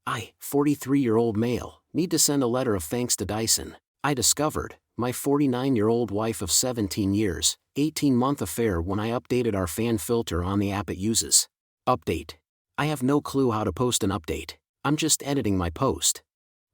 I, 43-year-old male, need to send a letter of thanks to Dyson. I discovered my 49-year-old wife of 17 years, 18-month affair when I updated our fan filter on the app it uses. Update. I have no clue how to post an update. I'm just editing my post.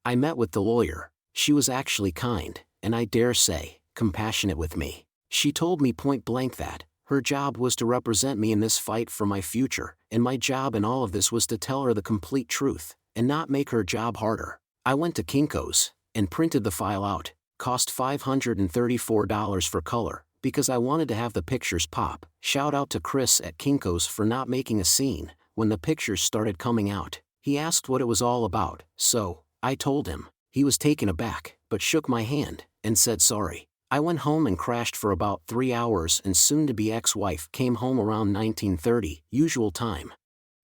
I met with the lawyer. She was actually kind, and I dare say, compassionate with me. She told me point blank that her job was to represent me in this fight for my future, and my job in all of this was to tell her the complete truth, and not make her job harder. I went to Kinko's, and printed the file out. Cost $534 for color, because I wanted to have the pictures pop. Shout out to Chris at Kinko's for not making a scene when the pictures started coming out. He asked what it was all about, so I told him. He was taken aback, but shook my hand and said sorry. I went home and crashed for about 3 hours, and soon-to-be ex-wife came home around 19:30, usual time.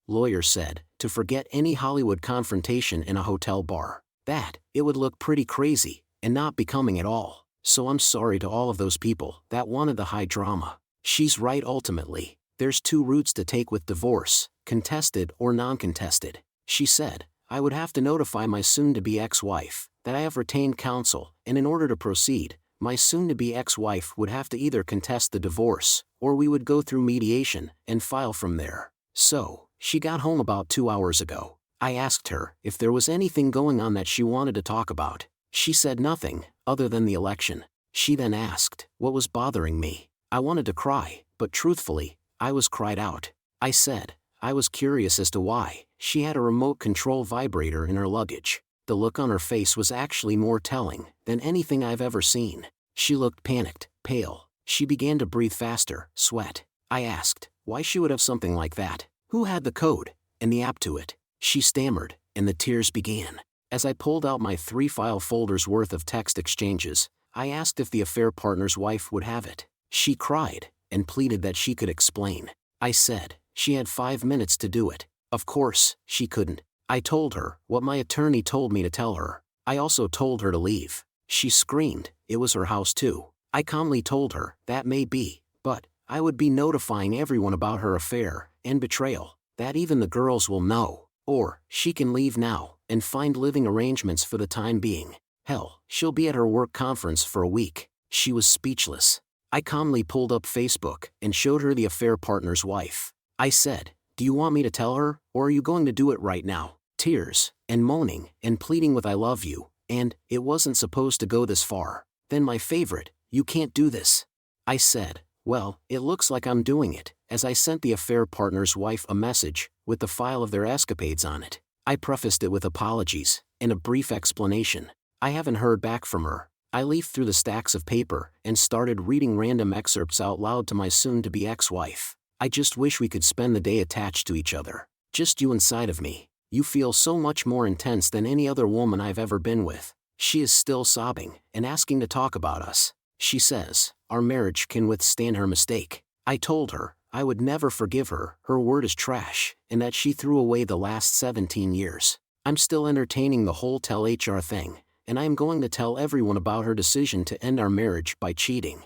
Lawyer said, to forget any Hollywood confrontation in a hotel bar. That, it would look pretty crazy, and not becoming at all. So I'm sorry to all of those people that wanted the high drama. She's right ultimately. There's 2 routes to take with divorce, contested or non-contested. She said, I would have to notify my soon-to-be ex-wife that I have retained counsel, and in order to proceed, my soon-to-be ex-wife would have to either contest the divorce, or we would go through mediation and file from there. So, she got home about 2 hours ago. I asked her if there was anything going on that she wanted to talk about. She said nothing, other than the election. She then asked what was bothering me. I wanted to cry, but truthfully, I was cried out. I said, I was curious as to why she had a remote control vibrator in her luggage. The look on her face was actually more telling than anything I've ever seen. She looked panicked, pale. She began to breathe faster, sweat. I asked why she would have something like that. Who had the code and the app to it? She stammered, and the tears began. As I pulled out my 3 file folders worth of text exchanges, I asked if the affair partner's wife would have it. She cried and pleaded that she could explain. I said she had 5 minutes to do it. Of course, she couldn't. I told her what my attorney told me to tell her. I also told her to leave. She screamed, it was her house too. I calmly told her that may be, but I would be notifying everyone about her affair and betrayal, that even the girls will know. Or, she can leave now, and find living arrangements for the time being. Hell, she'll be at her work conference for a week. She was speechless. I calmly pulled up Facebook, and showed her the affair partner's wife. I said, do you want me to tell her, or are you going to do it right now? Tears, and moaning, and pleading with I love you, and, it wasn't supposed to go this far. Then my favorite, you can't do this. I said, well, it looks like I'm doing it, as I sent the affair partner's wife a message, with the file of their escapades on it. I prefaced it with apologies, and a brief explanation. I haven't heard back from her. I leafed through the stacks of paper, and started reading random excerpts out loud to my soon-to-be ex-wife. I just wish we could spend the day attached to each other. Just you inside of me. You feel so much more intense than any other woman I've ever been with. She is still sobbing, and asking to talk about us. She says, our marriage can withstand her mistake. I told her, I would never forgive her word is trash, and that she threw away the last 17 years. I'm still entertaining the whole tell HR thing, and I am going to tell everyone about her decision to end our marriage by cheating.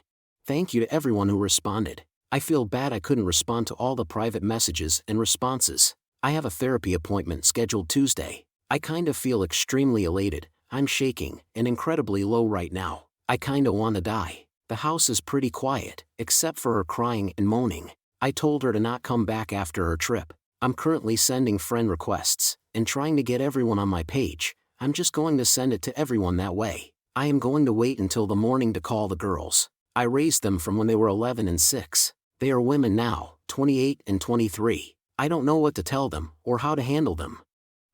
Thank you to everyone who responded. I feel bad I couldn't respond to all the private messages and responses. I have a therapy appointment scheduled Tuesday. I kind of feel extremely elated. I'm shaking and incredibly low right now. I kinda wanna die. The house is pretty quiet, except for her crying and moaning. I told her to not come back after her trip. I'm currently sending friend requests, and trying to get everyone on my page. I'm just going to send it to everyone that way. I am going to wait until the morning to call the girls. I raised them from when they were 11 and 6. They are women now, 28 and 23. I don't know what to tell them, or how to handle them.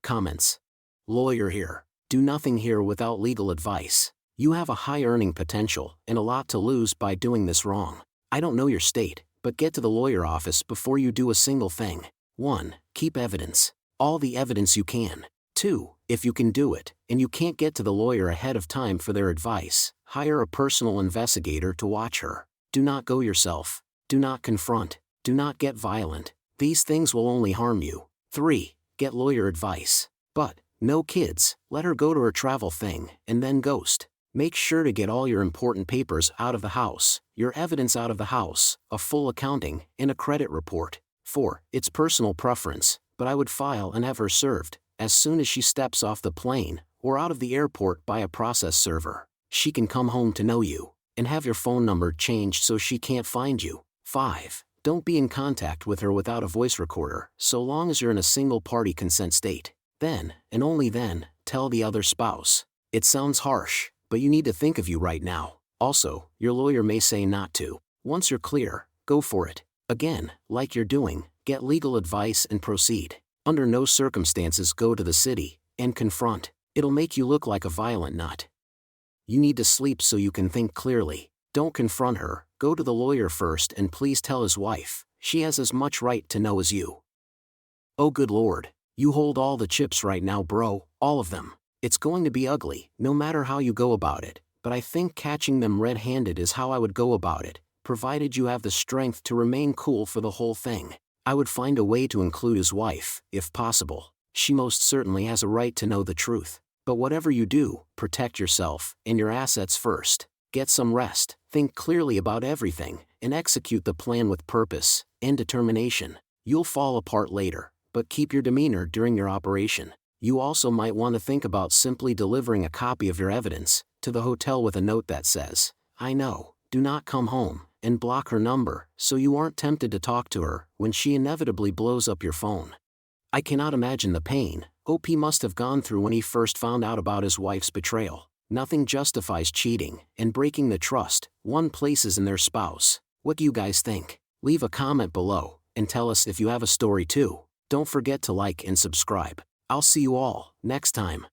Comments. Lawyer here. Do nothing here without legal advice. You have a high earning potential, and a lot to lose by doing this wrong. I don't know your state, but get to the lawyer office before you do a single thing. 1. Keep evidence. All the evidence you can. 2. If you can do it, and you can't get to the lawyer ahead of time for their advice, hire a personal investigator to watch her. Do not go yourself. Do not confront. Do not get violent. These things will only harm you. 3. Get lawyer advice. But, no kids, let her go to her travel thing, and then ghost. Make sure to get all your important papers out of the house, your evidence out of the house, a full accounting, and a credit report. 4. It's personal preference, but I would file and have her served. As soon as she steps off the plane, or out of the airport by a process server, she can come home to know you, and have your phone number changed so she can't find you. 5. Don't be in contact with her without a voice recorder, so long as you're in a single-party consent state. Then, and only then, tell the other spouse. It sounds harsh, but you need to think of you right now. Also, your lawyer may say not to. Once you're clear, go for it. Again, like you're doing, get legal advice and proceed. Under no circumstances go to the city and confront. It'll make you look like a violent nut. You need to sleep so you can think clearly. Don't confront her, go to the lawyer first and please tell his wife. She has as much right to know as you. Oh good lord, you hold all the chips right now bro, all of them. It's going to be ugly, no matter how you go about it, but I think catching them red-handed is how I would go about it, provided you have the strength to remain cool for the whole thing. I would find a way to include his wife, if possible. She most certainly has a right to know the truth. But whatever you do, protect yourself and your assets first. Get some rest, think clearly about everything, and execute the plan with purpose and determination. You'll fall apart later, but keep your demeanor during your operation. You also might want to think about simply delivering a copy of your evidence to the hotel with a note that says, "I know, do not come home," and block her number so you aren't tempted to talk to her when she inevitably blows up your phone. I cannot imagine the pain OP must have gone through when he first found out about his wife's betrayal. Nothing justifies cheating and breaking the trust one places in their spouse. What do you guys think? Leave a comment below and tell us if you have a story too. Don't forget to like and subscribe. I'll see you all next time.